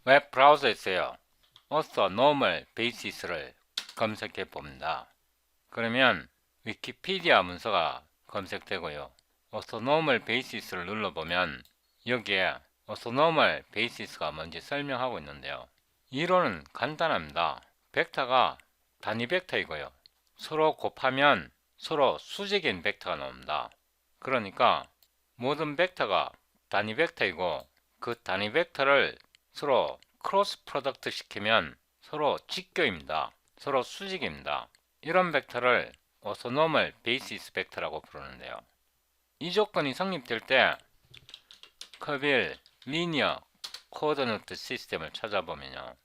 웹 브라우저에서요. author normal basis를 검색해 봅니다. 그러면 위키피디아 문서가 검색되고요. author normal basis를 눌러보면 여기에 author normal basis가 뭔지 설명하고 있는데요. 이론은 간단합니다. 벡터가 단위 벡터이고요. 서로 곱하면 서로 수직인 벡터가 나옵니다. 그러니까 모든 벡터가 단위 벡터이고 그 단위 벡터를 서로 크로스 프로덕트 시키면 서로 직교입니다. 서로 수직입니다. 이런 벡터를 오토노멀 베이시스 벡터라고 부르는데요. 이 조건이 성립될 때 커빌 리니어 코어디네이트 시스템을 찾아보면요.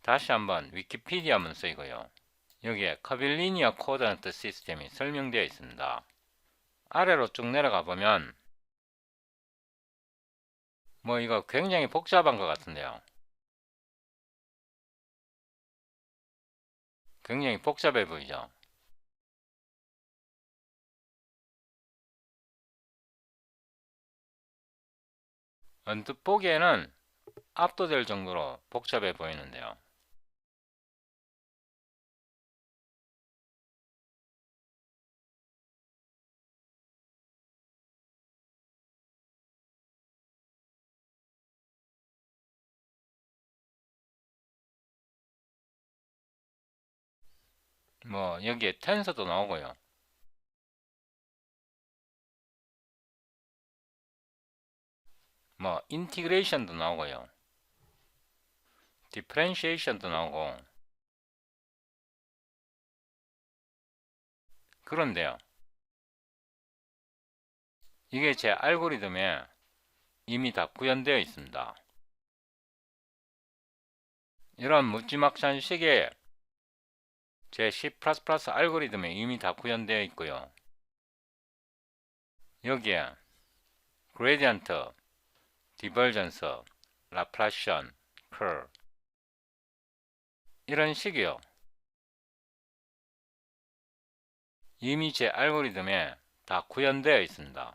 다시 한번 위키피디아 문서이고요. 여기에 커빌 리니어 코어디네이트 시스템이 설명되어 있습니다. 아래로 쭉 내려가 보면 뭐 이거 굉장히 복잡한 것 같은데요. 굉장히 복잡해 보이죠. 언뜻 보기에는 압도될 정도로 복잡해 보이는데요. 뭐 여기에 텐서도 나오고요. 뭐 인티그레이션도 나오고요. 디퍼런시에이션도 나오고. 그런데요. 이게 제 알고리즘에 이미 다 구현되어 있습니다. 이런 묻지막지한 식의 제 C++ 알고리즘에 이미 다 구현되어 있고요. 여기에 그레디언트, 디버전스, 라플라시안, curl 이런 식이요. 이미 제 알고리즘에 다 구현되어 있습니다.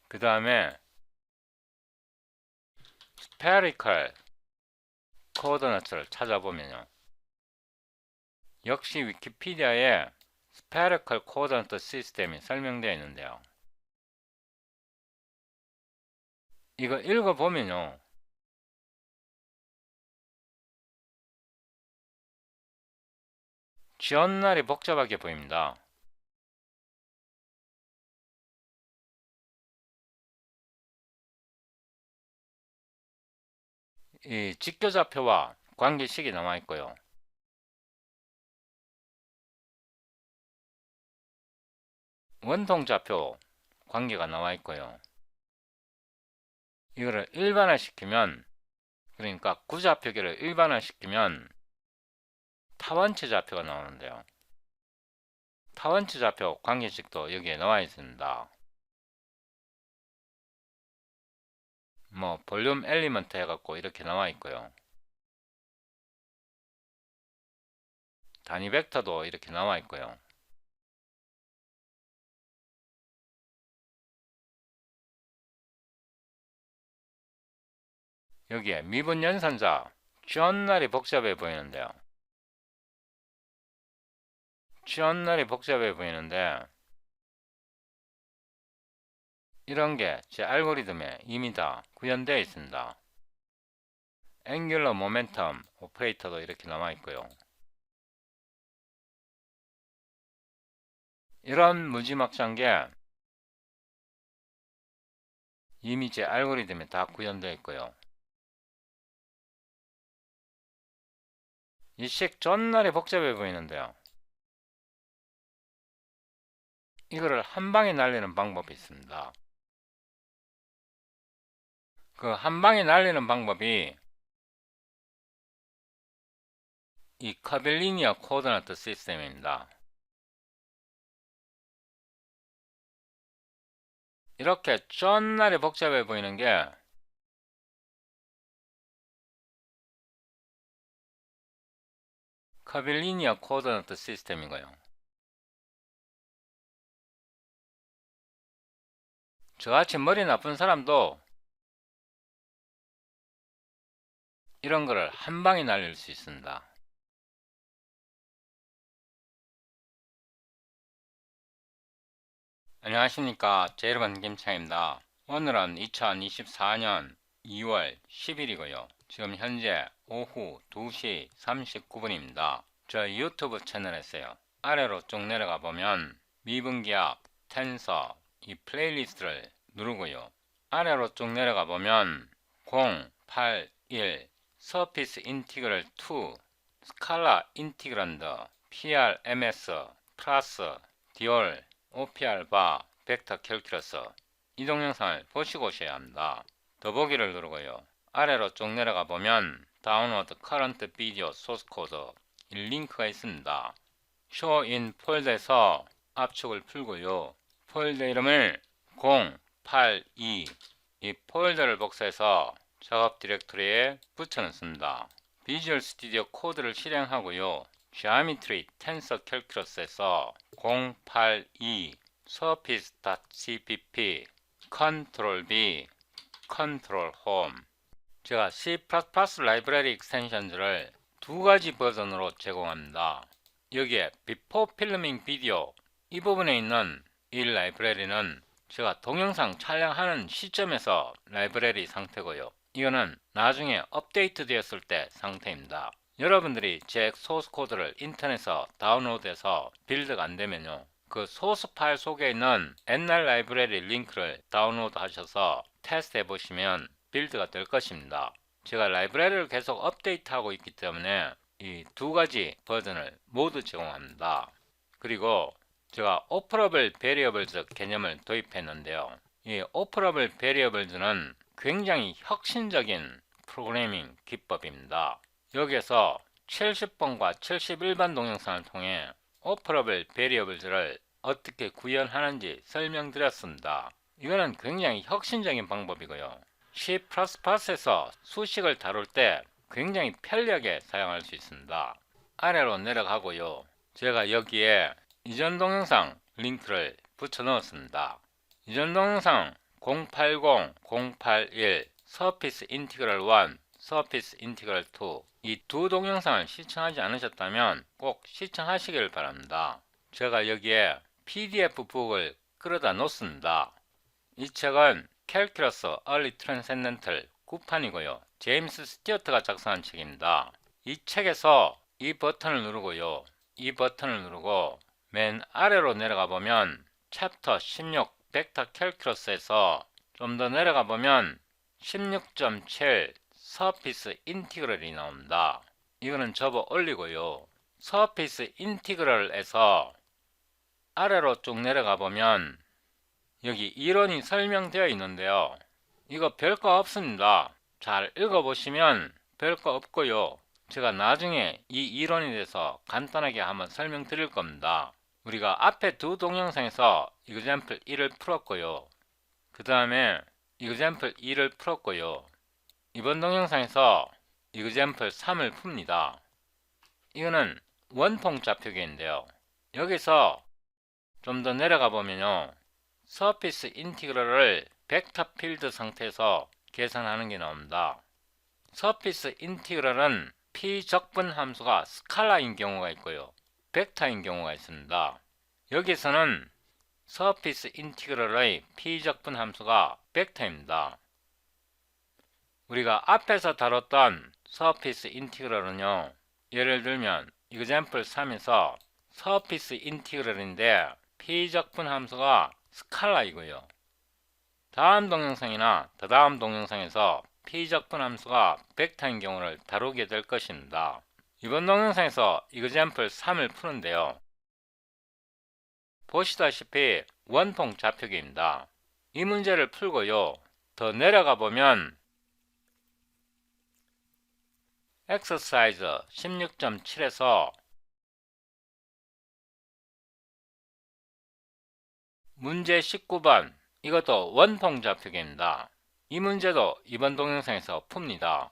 그 다음에 spherical coordinate를 찾아보면요. 역시 위키피디아에 spherical coordinate 시스템이 설명되어 있는데요. 이거 읽어보면요. 지원날이 복잡하게 보입니다. 이 직교좌표와 관계식이 나와 있고요. 원통좌표 관계가 나와 있고요. 이거를 일반화시키면, 그러니까 구좌표기를 일반화시키면 타원체 좌표가 나오는데요. 타원체 좌표 관계식도 여기에 나와 있습니다. 뭐 볼륨 엘리먼트 해갖고 이렇게 나와 있고요. 단위 벡터도 이렇게 나와 있고요. 여기에 미분 연산자 취원날이 복잡해 보이는데요. 취원날이 복잡해 보이는데 이런 게 제 알고리즘에 이미 다 구현되어 있습니다. 앵귤러 모멘텀 오퍼레이터도 이렇게 나와 있고요. 이런 무지막지한 게 이미 제 알고리즘에 다 구현되어 있고요. 이 식 존나리 복잡해 보이는데요. 이거를 한 방에 날리는 방법이 있습니다. 그 한 방에 날리는 방법이 이 카벨리니아 코어디네이트 시스템입니다. 이렇게 존나리 복잡해 보이는 게 카벨리니아 코어디네이트 시스템이고요. 저같이 머리 나쁜 사람도 이런 거를 한 방에 날릴 수 있습니다. 안녕하십니까, 제 여러분 김창입니다. 오늘은 2024년 2월 10일이고요 지금 현재 오후 2시 39분입니다 저 유튜브 채널에서요, 아래로 쭉 내려가 보면 미분기압, 텐서 이 플레이리스트를 누르고요, 아래로 쭉 내려가 보면 081 서피스 인티그럴 2 스칼라 인티그란드 PRMS 플러스 디올 OPR 바 벡터 캘큘러스 이 동영상을 보시고 오셔야 합니다. 더보기를 누르고요, 아래로 쭉 내려가 보면 다운로드 커런트 비디오 소스 코드 이 링크가 있습니다. 쇼 인 폴더에서 압축을 풀고요, 폴더 이름을 082 이 폴더를 복사해서 작업 디렉토리에 붙여넣습니다. 비주얼 스튜디오 코드를 실행하고요, Geometry Tensor Calculus에서 082 surface.cpp Ctrl B Ctrl Home 제가 C++ 라이브러리 익스텐션즈를 두 가지 버전으로 제공합니다. 여기에 Before Filming Video 이 부분에 있는 이 라이브러리는 제가 동영상 촬영하는 시점에서 라이브러리 상태고요, 이거는 나중에 업데이트 되었을 때 상태입니다. 여러분들이 제 소스 코드를 인터넷에서 다운로드해서 빌드가 안되면요, 그 소스 파일 속에 있는 옛날 라이브러리 링크를 다운로드 하셔서 테스트 해보시면 빌드가 될 것입니다. 제가 라이브러리를 계속 업데이트하고 있기 때문에 이 두 가지 버전을 모두 제공합니다. 그리고 제가 오퍼러블 베리어블즈 개념을 도입했는데요, 이 오퍼러블 베리어블즈는 굉장히 혁신적인 프로그래밍 기법입니다. 여기에서 70번과 71번 동영상을 통해 오퍼러블 베리어블즈를 어떻게 구현하는지 설명드렸습니다. 이거는 굉장히 혁신적인 방법이고요, C++에서 수식을 다룰 때 굉장히 편리하게 사용할 수 있습니다. 아래로 내려가고요, 제가 여기에 이전 동영상 링크를 붙여 넣었습니다. 이전 동영상 080, 081, 서피스 인티그럴 1, 서피스 인티그럴 2 이 두 동영상을 시청하지 않으셨다면 꼭 시청하시길 바랍니다. 제가 여기에 PDF 북을 끌어다 놓습니다. 이 책은 캘큘러스 얼리 트랜센덴탈 9판이고요 제임스 스튜어트가 작성한 책입니다. 이 책에서 이 버튼을 누르고요, 이 버튼을 누르고 맨 아래로 내려가 보면 챕터 16 벡터 캘큘러스에서 좀 더 내려가 보면 16.7 서피스 인티그럴이 나옵니다. 이거는 접어 올리고요, 서피스 인티그럴에서 아래로 쭉 내려가 보면 여기 이론이 설명되어 있는데요, 이거 별거 없습니다. 잘 읽어보시면 별거 없고요, 제가 나중에 이 이론에 대해서 간단하게 한번 설명드릴 겁니다. 우리가 앞에 두 동영상에서 example 1을 풀었고요, 그 다음에 example 2를 풀었고요, 이번 동영상에서 example 3을 풉니다. 이거는 원통 좌표계인데요, 여기서 좀 더 내려가 보면요, 서피스 인티그럴을 벡터 필드 상태에서 계산하는 게 나옵니다. 서피스 인티그럴은 피적분 함수가 스칼라인 경우가 있고요, 벡터인 경우가 있습니다. 여기서는 서피스 인티그럴의 피적분 함수가 벡터입니다. 우리가 앞에서 다뤘던 서피스 인티그럴은요, 예를 들면 example 3에서 서피스 인티그럴인데 피적분 함수가 스칼라이고요, 다음 동영상이나 다다음 동영상에서 피적분 함수가 벡터인 경우를 다루게 될 것입니다. 이번 동영상에서 example 3을 푸는데요, 보시다시피 원통 좌표계입니다. 이 문제를 풀고요, 더 내려가 보면 exercise 16.7에서 문제 19번 이것도 원통 좌표계입니다. 이 문제도 이번 동영상에서 풉니다.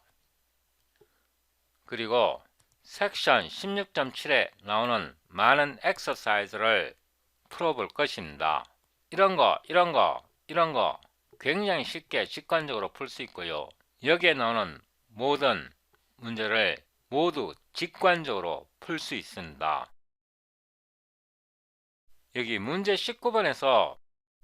그리고 섹션 16.7에 나오는 많은 exercise를 풀어볼 것입니다. 이런 거 이런 거 굉장히 쉽게 직관적으로 풀 수 있고요. 여기에 나오는 모든 문제를 모두 직관적으로 풀 수 있습니다. 여기 문제 19번에서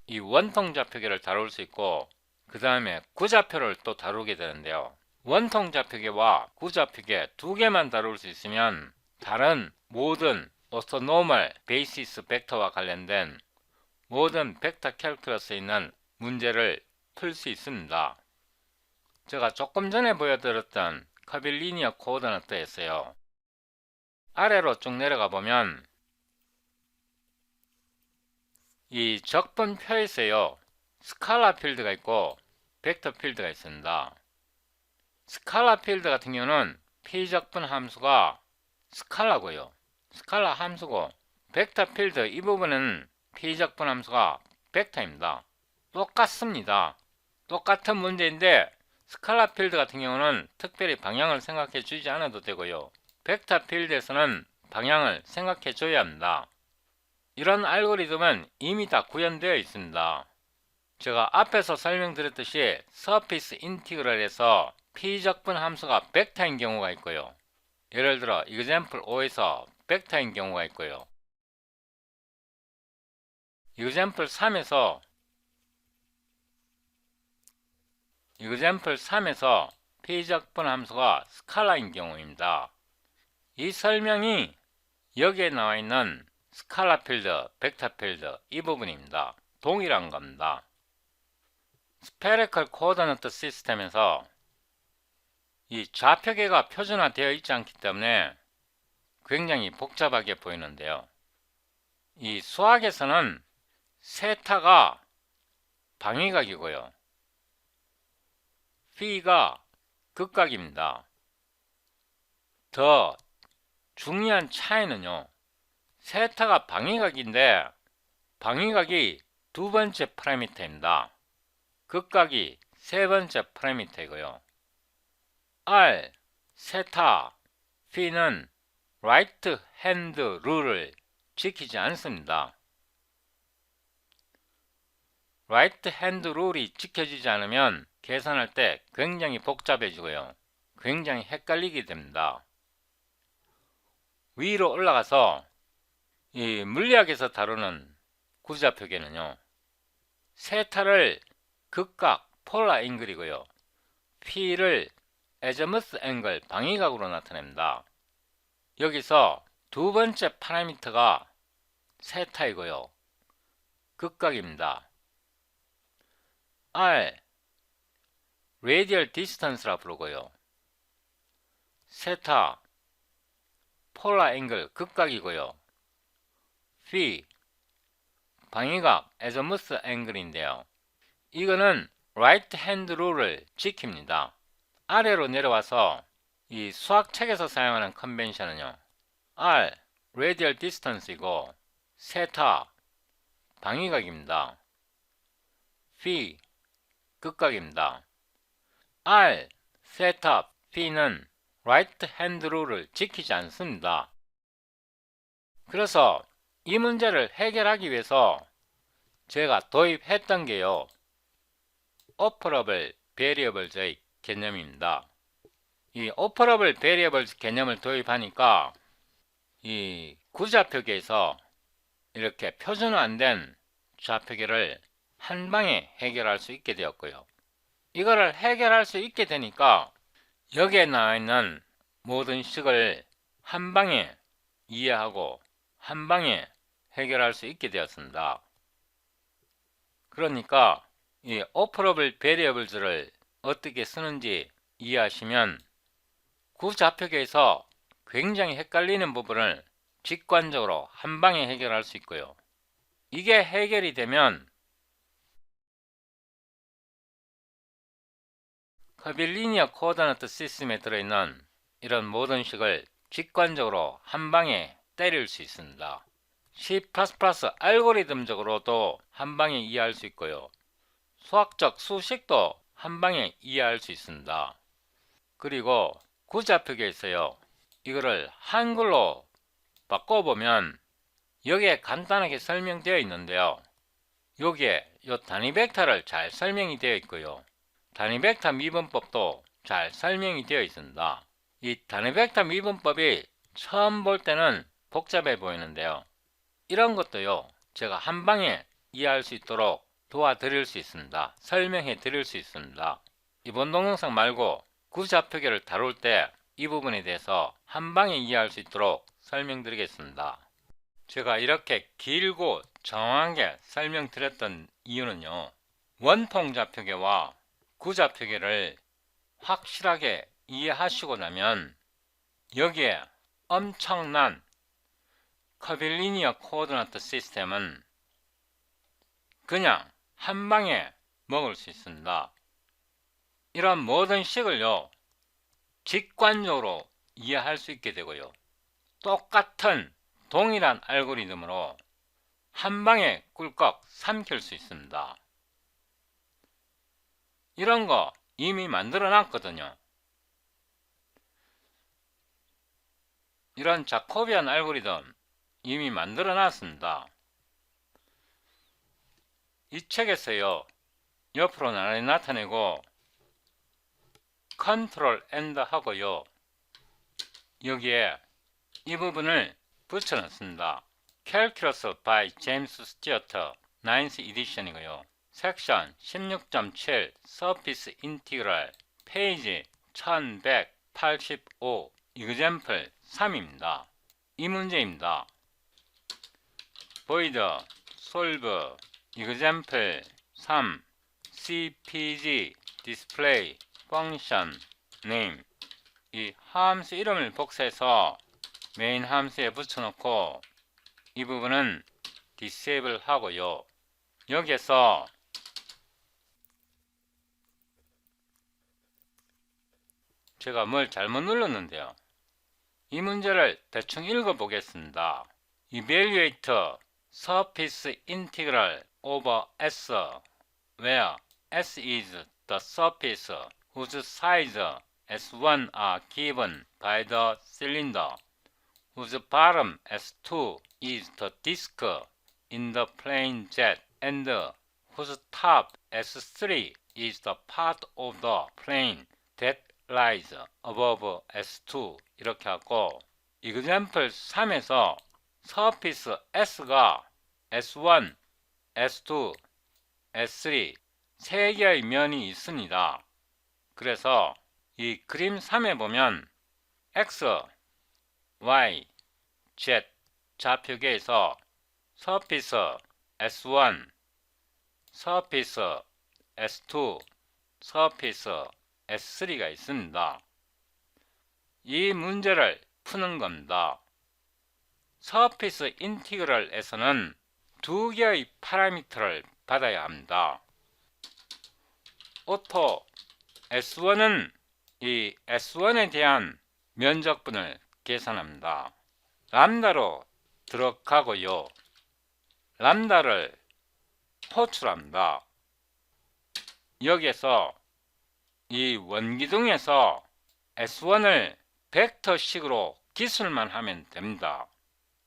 이 원통 좌표계를 다룰 수 있고 그 다음에 구좌표를 또 다루게 되는데요. 원통 좌표계와 구좌표계 두 개만 다룰 수 있으면 다른 모든 오토노멀 베이시스 벡터와 관련된 모든 벡터 캘큘러스에 있는 문제를 풀 수 있습니다. 제가 조금 전에 보여드렸던 커빌리니어 코오르디네이트에서요. 아래로 쭉 내려가 보면 이 적분표에서요. 스칼라 필드가 있고 벡터 필드가 있습니다. 스칼라 필드 같은 경우는 피적분 함수가 스칼라고요. 스칼라 함수고 벡터 필드 이 부분은 피적분 함수가 벡터입니다. 똑같습니다. 똑같은 문제인데 스칼라 필드 같은 경우는 특별히 방향을 생각해 주지 않아도 되고요. 벡터 필드에서는 방향을 생각해 줘야 합니다. 이런 알고리즘은 이미 다 구현되어 있습니다. 제가 앞에서 설명드렸듯이 서피스 인티그럴에서 피적분 함수가 벡터인 경우가 있고요. 예를 들어 example 5에서 벡터인 경우가 있고요. example 3에서 피적분 함수가 스칼라인 경우입니다. 이 설명이 여기에 나와 있는 스칼라 필드, 벡터 필드 이 부분입니다. 동일한 겁니다. 스페리컬 코오르디네이트 시스템에서 이 좌표계가 표준화되어 있지 않기 때문에 굉장히 복잡하게 보이는데요. 이 수학에서는 세타가 방위각이고요. p가 극각입니다. 더 중요한 차이는요. 세타가 방위각인데 방위각이 두 번째 파라미터입니다. 극각이 세 번째 파라미터이고요. R, 세타, p는 right hand 룰을 지키지 않습니다. right hand 룰이 지켜지지 않으면 계산할 때 굉장히 복잡해지고요. 굉장히 헷갈리게 됩니다. 위로 올라가서 이 물리학에서 다루는 구좌표계는요. 세타를 극각 폴라 앵글이고요. p를 에즈무스 앵글 방위각으로 나타냅니다. 여기서 두 번째 파라미터가 세타이고요. 극각입니다. r radial distance라 부르고요. 세타 폴라 앵글 극각이고요. phi 방위각 에즈무스 앵글인데요. 이거는 right hand 룰을 지킵니다. 아래로 내려와서 이 수학책에서 사용하는 컨벤션은요. r radial distance이고 세타 방위각입니다. phi 극각입니다. r 세타 p는 right hand 룰을 지키지 않습니다. 그래서 이 문제를 해결하기 위해서 제가 도입했던 게요. 오퍼러블 베리어블즈의 개념입니다. 이 오퍼러블 베리어블즈 개념을 도입하니까 이 구좌표계에서 이렇게 표준화 안 된 좌표계를 한 방에 해결할 수 있게 되었고요. 이거를 해결할 수 있게 되니까 여기에 나와 있는 모든 식을 한 방에 이해하고 한 방에 해결할 수 있게 되었습니다. 그러니까 이 오퍼러블 베리어블즈를 어떻게 쓰는지 이해하시면 구좌표계에서 굉장히 헷갈리는 부분을 직관적으로 한 방에 해결할 수 있고요. 이게 해결이 되면 커빌리니어 코오르디네이트 시스템에 들어있는 이런 모든 식을 직관적으로 한 방에 때릴 수 있습니다. C++ 알고리즘적으로도 한 방에 이해할 수 있고요. 수학적 수식도 한 방에 이해할 수 있습니다. 그리고 구좌표계에 있어요. 이거를 한글로 바꿔보면 여기에 간단하게 설명되어 있는데요. 여기에 요 단위 벡터를 잘 설명이 되어 있고요. 단위 벡터 미분법도 잘 설명이 되어 있습니다. 이 단위 벡터 미분법이 처음 볼 때는 복잡해 보이는데요. 이런 것도요, 제가 한 방에 이해할 수 있도록 도와드릴 수 있습니다. 설명해 드릴 수 있습니다. 이번 동영상 말고 구좌표계를 다룰 때 이 부분에 대해서 한 방에 이해할 수 있도록 설명드리겠습니다. 제가 이렇게 길고 정확하게 설명드렸던 이유는요, 원통 좌표계와 구좌표계를 확실하게 이해하시고 나면 여기에 엄청난 커빌리니어 코오르디네이트 시스템은 그냥 한 방에 먹을 수 있습니다. 이런 모든 식을요, 직관적으로 이해할 수 있게 되고요. 똑같은 동일한 알고리즘으로 한 방에 꿀꺽 삼킬 수 있습니다. 이런 거 이미 만들어 놨거든요. 이런 자코비안 알고리즘 이미 만들어 놨습니다. 이 책에서요, 옆으로 나란히 나타내고 컨트롤 엔드 하고요, 여기에 이 부분을 붙여 넣습니다. Calculus by James Stewart 9th edition이고요. 섹션 16.7 Surface Integral 페이지 1185 example 3입니다. 이 문제입니다. void solve example 3 cpg display function name. 이 함수 이름을 복사해서 메인 함수에 붙여놓고 이 부분은 disable 하고요. 여기에서 제가 뭘 잘못 눌렀는데요. 이 문제를 대충 읽어 보겠습니다. Evaluate surface integral over S where S is the surface whose size S1 are given by the cylinder whose bottom S2 is the disk in the plane Z and whose top S3 is the part of the plane that lies above S2. 이렇게 하고 example 3에서 surface S가 S1, S2, S3 세 개의 면이 있습니다. 그래서 이 그림 3에 보면 X, Y, Z 좌표계에서 surface S1, surface S2, surface S3가 있습니다. 이 문제를 푸는 겁니다. surface integral에서는 두 개의 파라미터를 받아야 합니다. 오토 S1은 이 S1에 대한 면적분을 계산합니다. 람다로 들어가고요. 람다를 호출합니다. 여기에서 이 원기둥에서 S1을 벡터식으로 기술만 하면 됩니다.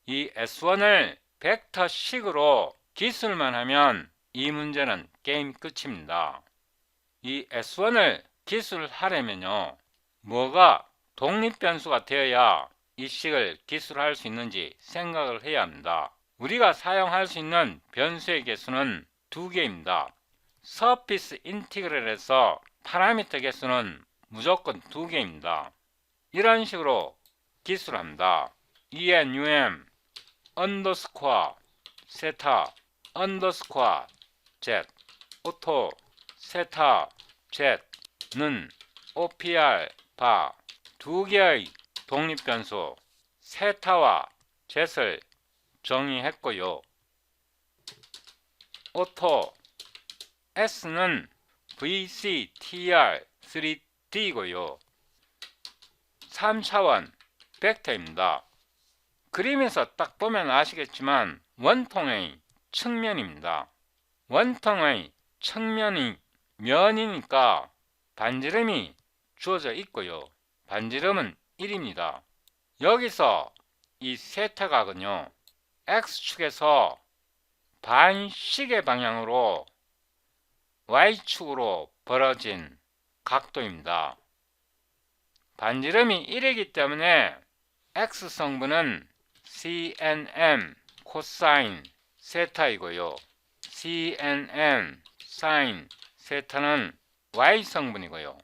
이 S1을 벡터식으로 기술만 하면 이 문제는 게임 끝입니다. 이 S1을 기술하려면요, 뭐가 독립변수가 되어야 이 식을 기술할 수 있는지 생각을 해야 합니다. 우리가 사용할 수 있는 변수의 개수는 두 개입니다. 서피스 인티그럴에서 파라미터 개수는 무조건 두 개입니다. 이런 식으로 기술합니다. enum 언더스코어 세타 언더스코어 z 오토 세타 z는 OPR 바 두 개의 독립변수 세타와 z을 정의했고요. 오토 S는 VCTR3D고요. 3차원 벡터입니다. 그림에서 딱 보면 아시겠지만 원통의 측면입니다. 원통의 측면이 면이니까 반지름이 주어져 있고요. 반지름은 1입니다. 여기서 이 세타각은요, X축에서 반시계 방향으로 Y축으로 벌어진 각도입니다. 반지름이 1이기 때문에 X성분은 CNN 코사인 세타이고요. CNN 사인 세타는 Y성분이고요.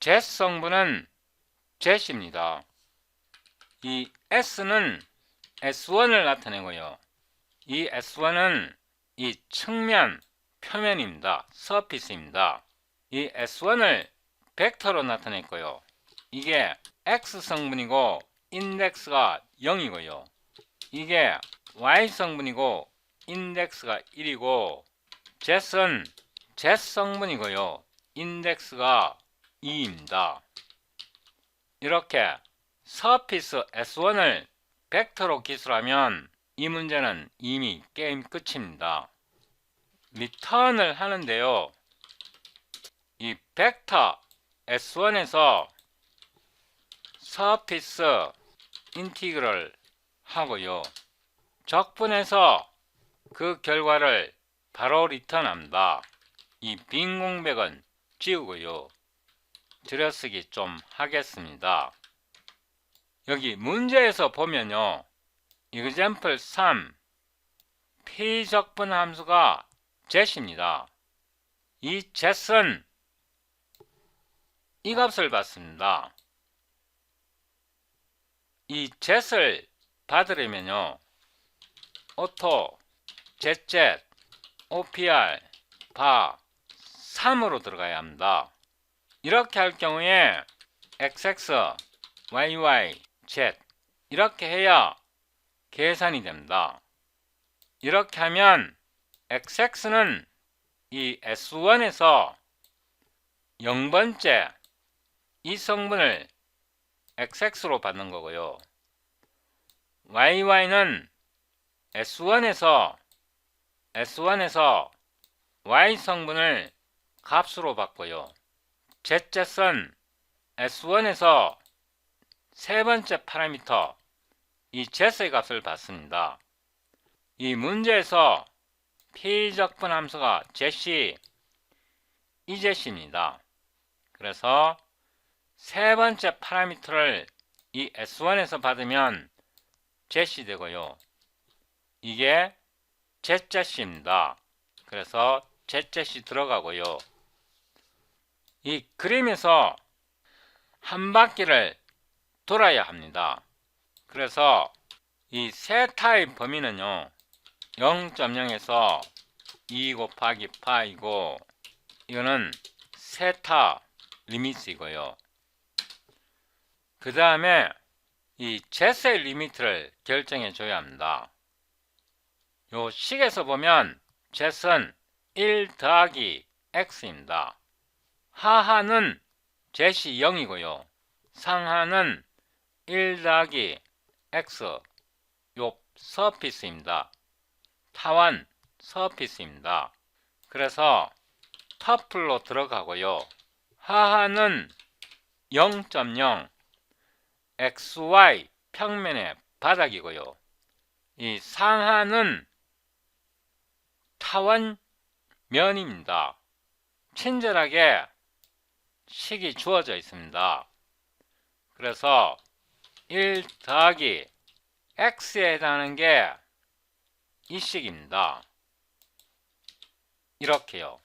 Z성분은 Z입니다. 이 S는 S1을 나타내고요. 이 S1은 이 측면, 표면입니다. 서피스입니다. 이 S1을 벡터로 나타냈고요. 이게 X성분이고 인덱스가 0이고요. 이게 Y성분이고 인덱스가 1이고 Z은 Z성분이고요. 인덱스가 2입니다. 이렇게 서피스 S1을 벡터로 기술하면 이 문제는 이미 게임 끝입니다. 리턴을 하는데요. 이 벡터 S1에서 서피스 인티그럴 하고요. 적분해서 그 결과를 바로 리턴합니다. 이 빈 공백은 지우고요. 들여쓰기 좀 하겠습니다. 여기 문제에서 보면요. example 3 P적분 함수가 Z입니다. 이 Z은 이 값을 받습니다. 이 Z를 받으려면요. auto ZZ OPR 바 3으로 들어가야 합니다. 이렇게 할 경우에 XX, YY, Z 이렇게 해야 계산이 됩니다. 이렇게 하면 XX는 이 S1에서 0번째 이 성분을 XX로 받는 거고요. YY는 S1에서 Y 성분을 값으로 받고요. ZZ은 S1에서 세 번째 파라미터 이 Z의 값을 받습니다. 이 문제에서 P적분 함수가 Z 이 Z입니다. 그래서 세 번째 파라미터를 이 S1에서 받으면 Z이 되고요. 이게 ZZ입니다. 그래서 ZZ이 들어가고요. 이 그림에서 한 바퀴를 돌아야 합니다. 그래서 이 세타의 범위는요. 0.0에서 2 곱하기 파이고 이거는 세타 리미트이고요. 그 다음에 이 Z의 리미트를 결정해 줘야 합니다. 요 식에서 보면 Z는 1 더하기 X입니다. 하하는 Z이 0이고요. 상하는 1 더하기 X 요 서피스입니다. 타원 서피스입니다. 그래서 터플로 들어가고요. 하하는 0.0 XY 평면의 바닥이고요. 이 상하는 타원 면입니다. 친절하게 식이 주어져 있습니다. 그래서 1 더하기 X에 해당하는 게 이 식입니다. 이렇게요.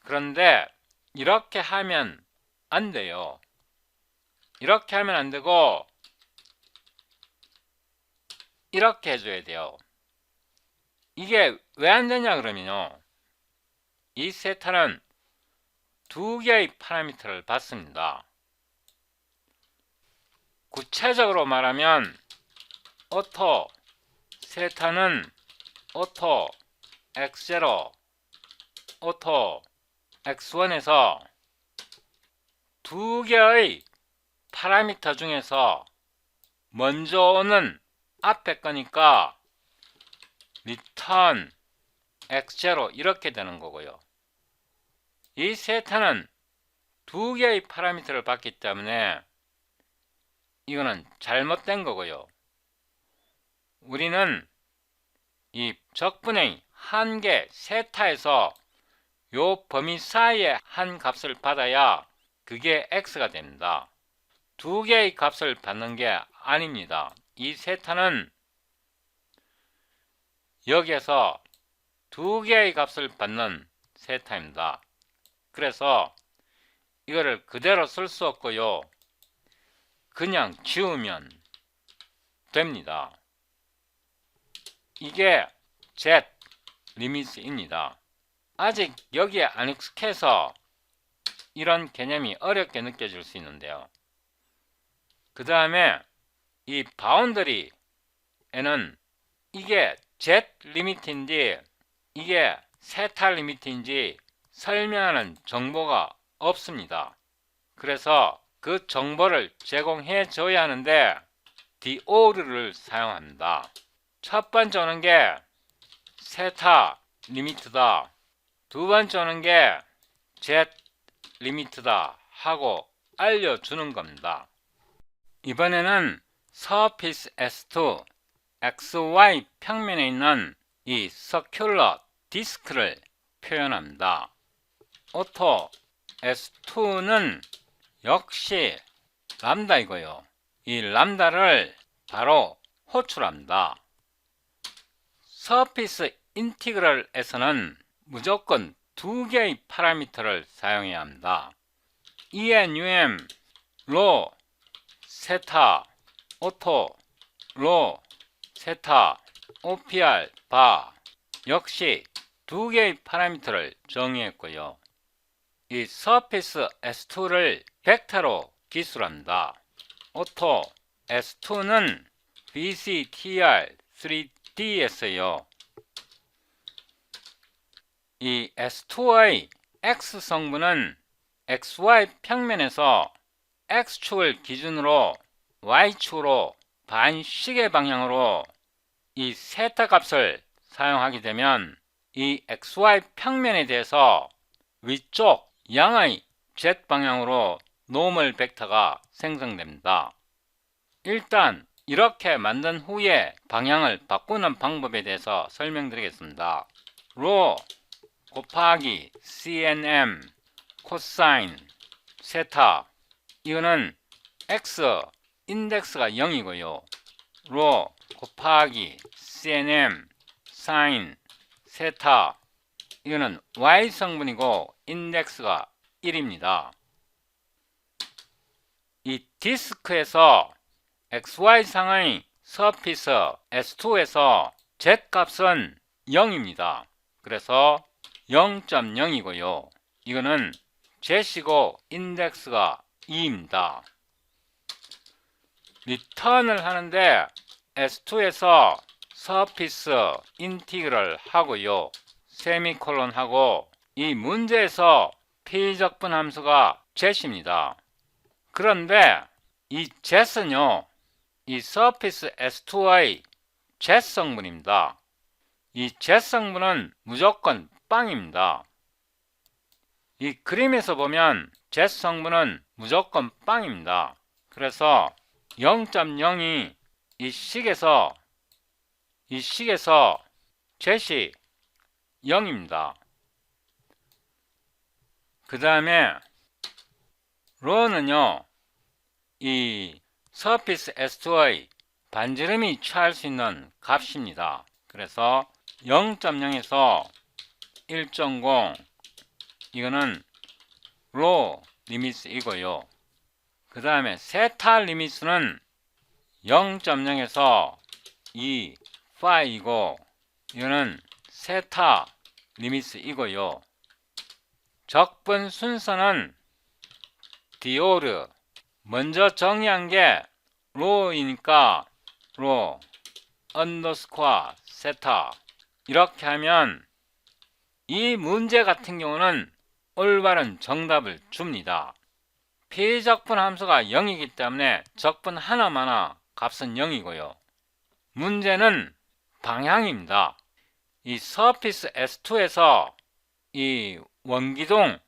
그런데 이렇게 하면 안 돼요. 이렇게 하면 안 되고 이렇게 해줘야 돼요. 이게 왜 안 되냐 그러면요. 이 세타는 두 개의 파라미터를 받습니다. 구체적으로 말하면 auto 세타는 auto x0 auto x1에서 두 개의 파라미터 중에서 먼저 오는 앞에 거니까 return x0 이렇게 되는 거고요. 이 세타는 두 개의 파라미터를 받기 때문에 이거는 잘못된 거고요. 우리는 이 적분의 한계 세타에서 요 범위 사이에 한 값을 받아야 그게 x가 됩니다. 두 개의 값을 받는 게 아닙니다. 이 세타는 여기에서 두 개의 값을 받는 세타입니다. 그래서 이거를 그대로 쓸 수 없고요. 그냥 지우면 됩니다. 이게 z 리미트입니다. 아직 여기에 안 익숙해서 이런 개념이 어렵게 느껴질 수 있는데요. 그 다음에 이 바운더리에는 이게 z 리미트인지 이게 세타 리미트인지 설명하는 정보가 없습니다. 그래서 그 정보를 제공해 줘야 하는데 디오르를 사용합니다. 첫 번째 오는 게 세타 리미트다. 두 번째 오는 게 z 리미트다 하고 알려주는 겁니다. 이번에는 서피스 S2 XY 평면에 있는 이 서큘러 디스크를 표현합니다. 오토 S2는 역시 람다이고요. 이 람다를 바로 호출합니다. 서피스 인티그럴에서는 무조건 두 개의 파라미터를 사용해야 합니다. enum, 로, 세타, 오토, 로, 세타, opr, 바 역시 두 개의 파라미터를 정의했고요. 이 서피스 S2를 벡터로 기술합니다. 오토 S2는 BCTR3D였어요. 이 S2의 X 성분은 XY 평면에서 X축을 기준으로 Y축으로 반시계 방향으로 이 세타 값을 사용하게 되면 이 XY 평면에 대해서 위쪽 양의 Z 방향으로 노멀 벡터가 생성됩니다. 일단 이렇게 만든 후에 방향을 바꾸는 방법에 대해서 설명드리겠습니다. 로 곱하기 CNM 코사인 세타 이거는 X 인덱스가 0이고요. 로 곱하기 CNM 사인 세타 이거는 Y 성분이고 인덱스가 1입니다. 이 디스크에서 XY상의 서피스 S2에서 Z 값은 0입니다. 그래서 0.0이고요. 이거는 Z이고 인덱스가 2입니다. 리턴을 하는데 S2에서 서피스 인티그럴 하고요. 세미콜론 하고 이 문제에서 피적분 함수가 Z입니다. 그런데 이 Z는요. 이 서피스 S2의 Z 성분입니다. 이 Z 성분은 무조건 빵입니다. 이 그림에서 보면 Z 성분은 무조건 빵입니다. 그래서 0.0이 이 식에서 Z이 0입니다. 그 다음에 로는요. 이 서피스 S2의 반지름이 취할 수 있는 값입니다. 그래서 0.0에서 1.0 이거는 로 리미트이고요. 그 다음에 세타 리미트는 0.0에서 2 파이고 이거는 세타 리미트이고요. 적분 순서는 디오르 먼저 정의한 게 로이니까 로 언더스코어 세타 이렇게 하면 이 문제 같은 경우는 올바른 정답을 줍니다. 피적분 함수가 0이기 때문에 적분 하나마나 값은 0이고요. 문제는 방향입니다. 이 서피스 S2에서 이 원기둥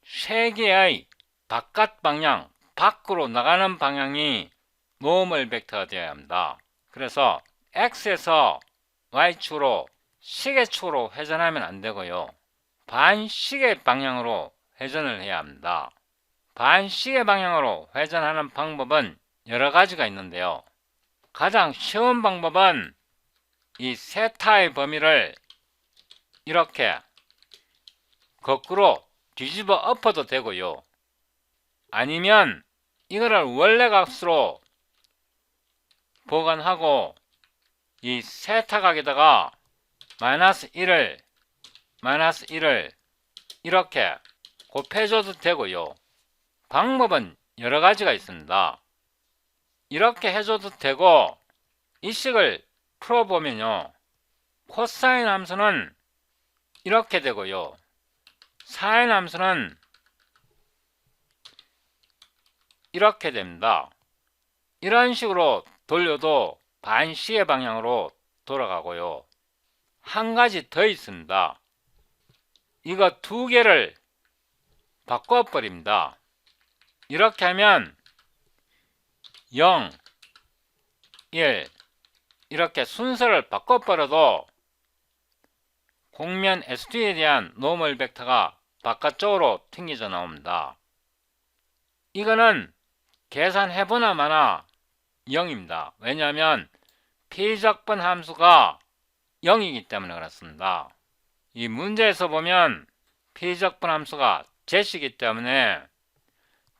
3개의 바깥 방향, 밖으로 나가는 방향이 노멀 벡터가 되어야 합니다. 그래서 X에서 Y축으로 시계축으로 회전하면 안 되고요. 반시계 방향으로 회전을 해야 합니다. 반시계 방향으로 회전하는 방법은 여러 가지가 있는데요. 가장 쉬운 방법은 이 세타의 범위를 이렇게 거꾸로 뒤집어 엎어도 되고요. 아니면 이거를 원래 값으로 보관하고 이 세타각에다가 마이너스 1을 이렇게 곱해줘도 되고요. 방법은 여러 가지가 있습니다. 이렇게 해줘도 되고, 이 식을 풀어보면요, 코사인 함수는 이렇게 되고요, 사인 함수는 이렇게 됩니다. 이런 식으로 돌려도 반시계 방향으로 돌아가고요. 한 가지 더 있습니다. 이거 두 개를 바꿔버립니다. 이렇게 하면 0, 1 이렇게 순서를 바꿔버려도 공면 S2에 대한 노멀 벡터가 바깥쪽으로 튕겨져 나옵니다. 이거는 계산해보나 마나 0입니다. 왜냐하면 피적분 함수가 0이기 때문에 그렇습니다. 이 문제에서 보면 피적분 함수가 Z이기 때문에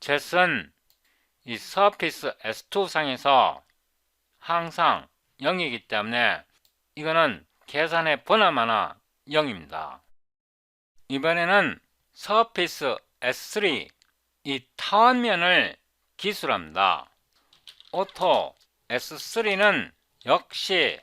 Z은 이 서피스 S2 상에서 항상 0이기 때문에 이거는 계산해 보나 마나 0입니다. 이번에는 서피스 S3 이 타원면을 기술합니다. 오토 S3는 역시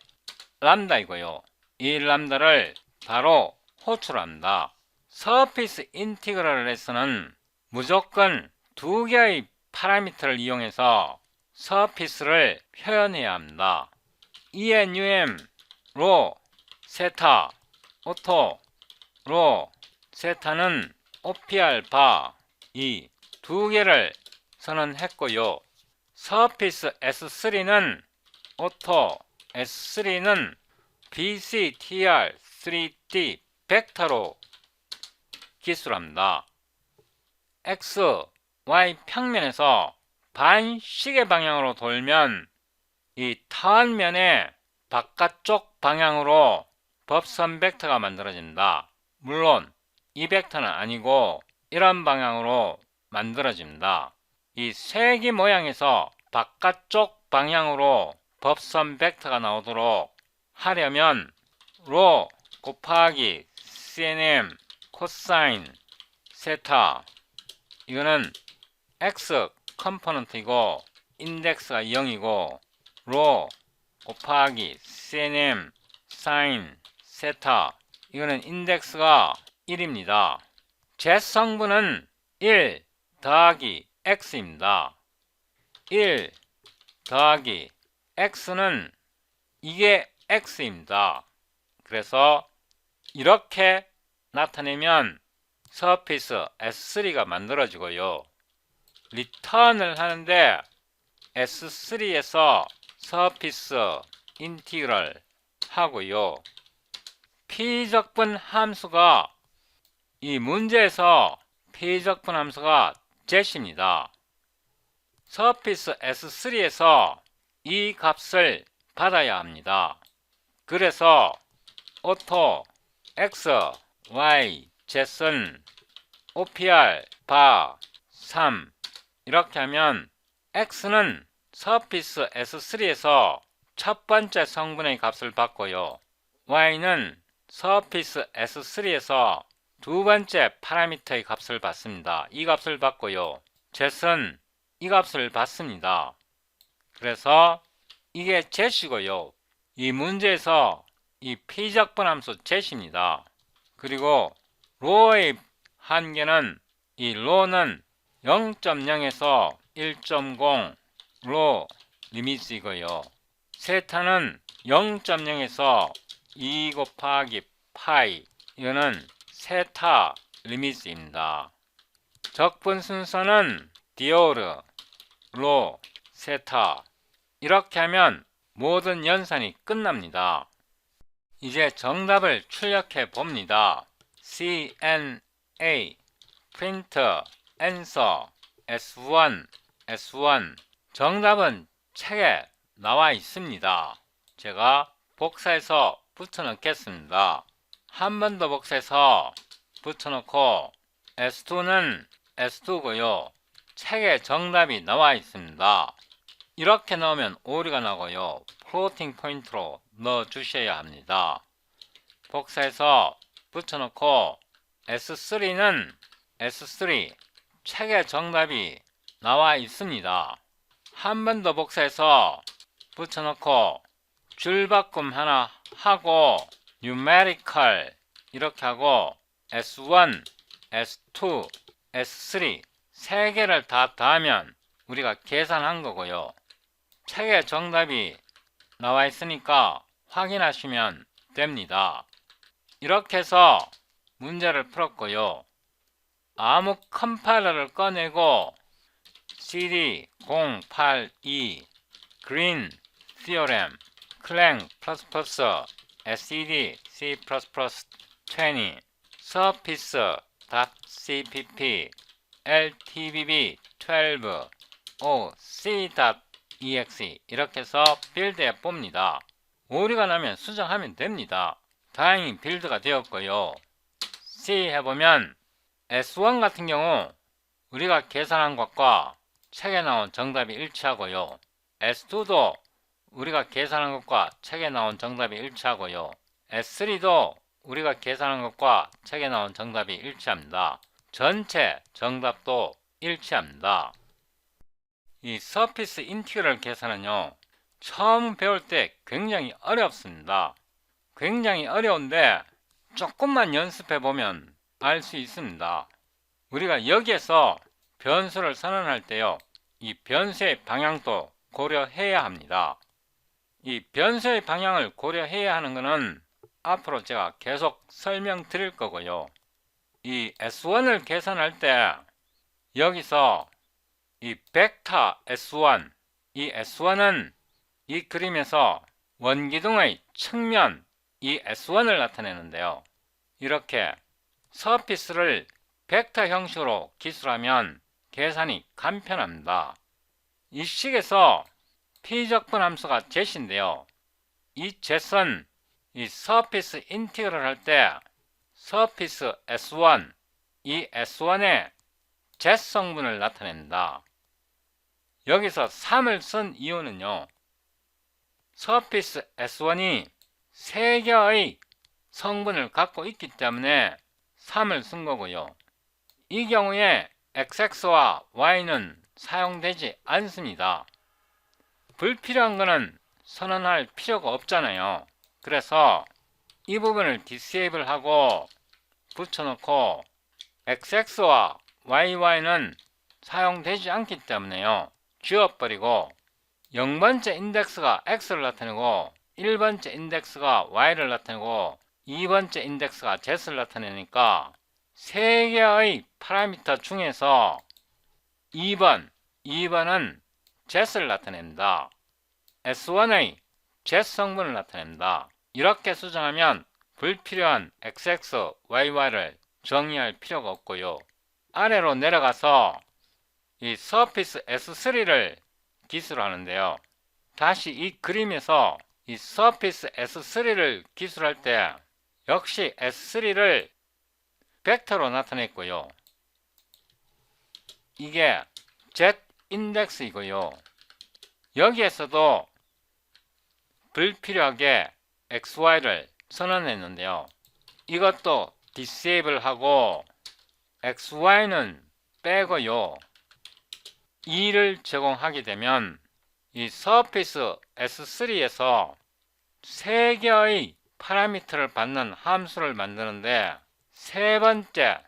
람다이고요. 이 람다를 바로 호출합니다. 서피스 인티그럴에서는 무조건 두 개의 파라미터를 이용해서 서피스를 표현해야 합니다. ENUM, 로, 세타, 오토, 로, 세타는 OPR, 바, 이 두 개를 선언했고요. 서피스 S3는 오토, S3는 BCTR, 3D, 벡터로 기술합니다. X, Y 평면에서 반시계 방향으로 돌면 이 타원면의 바깥쪽 방향으로 법선 벡터가 만들어진다. 물론 이 벡터는 아니고 이런 방향으로 만들어집니다. 이 세기 모양에서 바깥쪽 방향으로 법선 벡터가 나오도록 하려면 로 곱하기 CNM 코사인 세타 이거는 X 컴포넌트이고 인덱스가 0이고 로 곱하기 CNM 사인 세타 이거는 인덱스가 1입니다. Z 성분은 1 더하기 X입니다. 1 더하기 X는 이게 X입니다. 그래서 이렇게 나타내면 서피스 S3가 만들어지고요. 리턴을 하는데 S3에서 서피스 인티그럴 하고요. 피적분 함수가 이 문제에서 피적분 함수가 Z입니다. 서피스 S3에서 이 값을 받아야 합니다. 그래서 오토 X, Y, Z는 OPR, 바, 3 이렇게 하면 X는 서피스 S3에서 첫 번째 성분의 값을 받고요. Y는 서피스 S3에서 두 번째 파라미터의 값을 받습니다. 이 값을 받고요. Z는 이 값을 받습니다. 그래서 이게 Z이고요. 이 문제에서 이 피적분 함수 Z입니다. 그리고 로의 한계는 이 로는 0.0에서 1.0 로 리미트이고요. 세타는 0.0에서 2 곱하기 파이 이거는 세타 리미트입니다. 적분 순서는 디오르, 로, 세타 이렇게 하면 모든 연산이 끝납니다. 이제 정답을 출력해 봅니다. CNA print answer S1 정답은 책에 나와 있습니다. 제가 복사해서 붙여 넣겠습니다. 한 번 더 복사해서 붙여 넣고 S2는 S2고요. 책에 정답이 나와 있습니다. 이렇게 넣으면 오류가 나고요. 플로팅 포인트로 넣어 주셔야 합니다. 복사해서 붙여놓고 S3는 S3 책에 정답이 나와 있습니다. 한 번 더 복사해서 붙여놓고 줄바꿈 하나 하고 numerical 이렇게 하고 S1, S2, S3 세 개를 다 더하면 우리가 계산한 거고요. 책에 정답이 나와 있으니까 확인하시면 됩니다. 이렇게 해서 문제를 풀었고요. 아무 컴파일러를 꺼내고 CD082 Green Theorem Clang++ SED C++20 Surface.cpp LTBB12 C.exe 이렇게 해서 빌드에 봅니다. 오류가 나면 수정하면 됩니다. 다행히 빌드가 되었고요. C 해보면 S1 같은 경우 우리가 계산한 것과 책에 나온 정답이 일치하고요. S2도 우리가 계산한 것과 책에 나온 정답이 일치하고요. S3도 우리가 계산한 것과 책에 나온 정답이 일치합니다. 전체 정답도 일치합니다. 이 서피스 인티그럴 계산은요, 처음 배울 때 굉장히 어렵습니다. 굉장히 어려운데 조금만 연습해 보면 알 수 있습니다. 우리가 여기에서 변수를 선언할 때요, 이 변수의 방향도 고려해야 합니다. 이 변수의 방향을 고려해야 하는 것은 앞으로 제가 계속 설명드릴 거고요. 이 S1을 계산할 때 여기서 이 벡터 S1, 이 S1은 이 그림에서 원기둥의 측면, 이 S1을 나타내는데요. 이렇게 서피스를 벡터 형식으로 기술하면 계산이 간편합니다. 이 식에서 피적분 함수가 jet인데요. 이 jet은 이 서피스 인티그럴 할 때 서피스 S1, 이 S1의 jet 성분을 나타낸다. 여기서 3을 쓴 이유는요, 서피스 S1이 3개의 성분을 갖고 있기 때문에 3을 쓴 거고요. 이 경우에 XX와 Y는 사용되지 않습니다. 불필요한 거는 선언할 필요가 없잖아요. 그래서 이 부분을 disable 하고 붙여놓고 XX와 YY는 사용되지 않기 때문에요, 지워버리고 0번째 인덱스가 X를 나타내고 1번째 인덱스가 Y를 나타내고 2번째 인덱스가 Z를 나타내니까 3개의 파라미터 중에서 2번은 Z를 나타낸다. S1의 Z 성분을 나타낸다. 이렇게 수정하면 불필요한 XX, YY를 정의할 필요가 없고요. 아래로 내려가서 이 서피스 S3를 기술하는데요. 다시 이 그림에서 이 서피스 S3를 기술할 때 역시 S3를 벡터로 나타냈고요. 이게 Z 인덱스이고요. 여기에서도 불필요하게 XY를 선언했는데요. 이것도 disable 하고 XY는 빼고요. 2를 제공하게 되면 이 서피스 S3에서 3개의 파라미터를 받는 함수를 만드는데 세 번째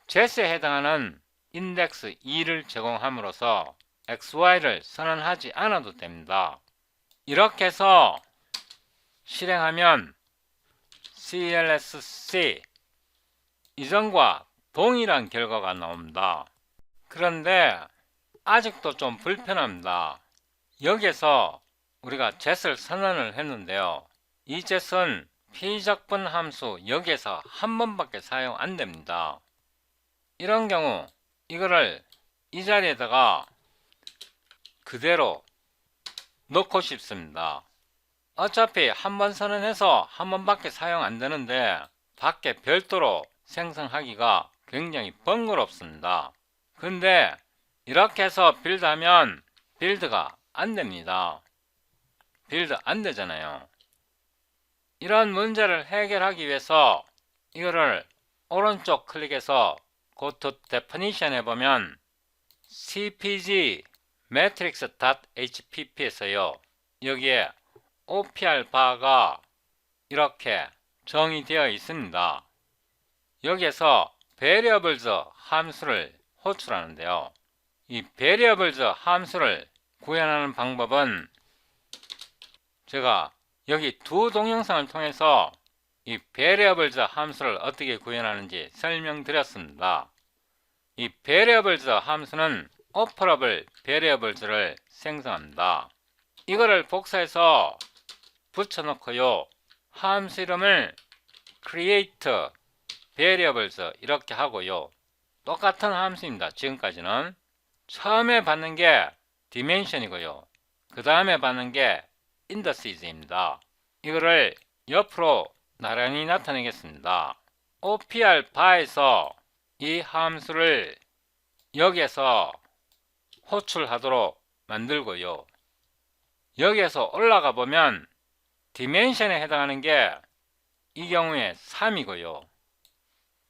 Z에 해당하는 인덱스 2를 제공함으로써 XY를 선언하지 않아도 됩니다. 이렇게 해서 실행하면 CLSC 이전과 동일한 결과가 나옵니다. 그런데 아직도 좀 불편합니다. 여기에서 우리가 Z를 선언을 했는데요. 이 Z는 피적분 함수 여기에서 한 번밖에 사용 안 됩니다. 이런 경우 이거를 이 자리에다가 그대로 넣고 싶습니다. 어차피 한 번 선언해서 한 번밖에 사용 안 되는데 밖에 별도로 생성하기가 굉장히 번거롭습니다. 근데 이렇게 해서 빌드하면 빌드가 안 됩니다. 빌드 안 되잖아요. 이런 문제를 해결하기 위해서 이거를 오른쪽 클릭해서 Go to Definition 해보면 cpg matrix.hpp에서요 여기에 OPR 바가 이렇게 정의되어 있습니다. 여기에서 variables 함수를 호출하는데요. 이 variables 함수를 구현하는 방법은 제가 여기 두 동영상을 통해서 이 variables 함수를 어떻게 구현하는지 설명드렸습니다. 이 variables 함수는 operable variables를 생성합니다. 이거를 복사해서 붙여놓고요. 함수 이름을 create variables 이렇게 하고요. 똑같은 함수입니다. 지금까지는 처음에 받는 게 dimension이고요. 그 다음에 받는 게 index입니다. 이거를 옆으로 나란히 나타내겠습니다. OPR 바에서 이 함수를 여기에서 호출하도록 만들고요. 여기에서 올라가 보면 dimension에 해당하는 게 이 경우에 3이고요.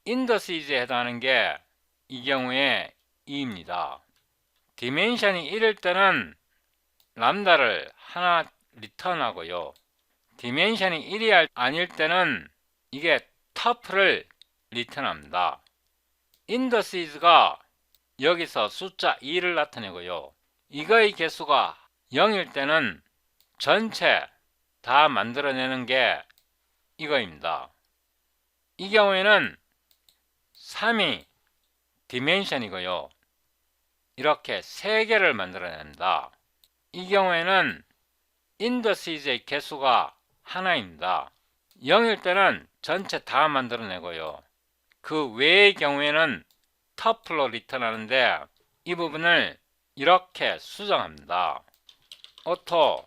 index에 해당하는 게 이 경우에 2입니다. dimension이 1일 때는 람다를 하나 리턴하고요. dimension이 1이 아닐 때는 이게 tuple을 리턴합니다. index가 여기서 숫자 2를 나타내고요. 이거의 개수가 0일 때는 전체 다 만들어내는 게 이거입니다. 이 경우에는 3이 dimension이고요. 이렇게 3개를 만들어냅니다. 이 경우에는 index의 개수가 하나입니다. 0일 때는 전체 다 만들어내고요. 그 외의 경우에는 터플로 리턴하는데 이 부분을 이렇게 수정합니다. auto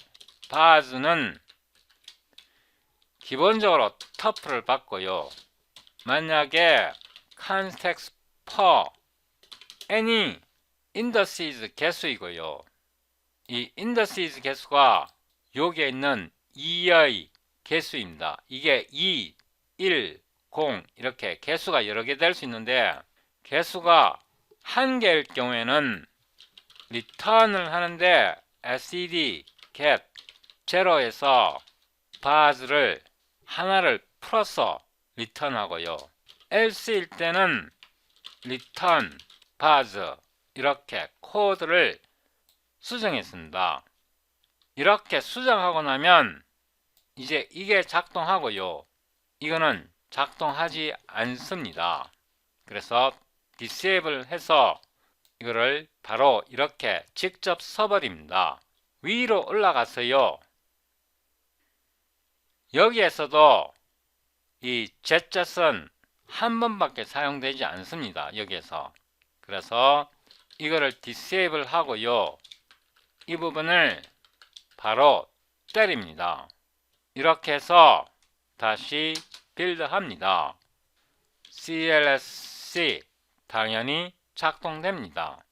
bars는 기본적으로 터플을 받고요. 만약에 context per any indices 개수이고요. 이 indices 개수가 여기에 있는 2의 개수입니다. 이게 2, 1, 0 이렇게 개수가 여러 개 될 수 있는데 개수가 한 개일 경우에는 리턴을 하는데 std get 제로에서 bars를 하나를 풀어서 리턴하고요. else일 때는 return bars 이렇게 코드를 수정했습니다. 이렇게 수정하고 나면 이제 이게 작동하고요. 이거는 작동하지 않습니다. 그래서 disable 해서 이거를 바로 이렇게 직접 써버립니다. 위로 올라가서요. 여기에서도 이 Z자선 한 번밖에 사용되지 않습니다. 여기에서. 그래서 이거를 disable 하고요. 이 부분을 바로 때립니다. 이렇게 해서 다시 빌드합니다. CLSC 당연히 작동됩니다.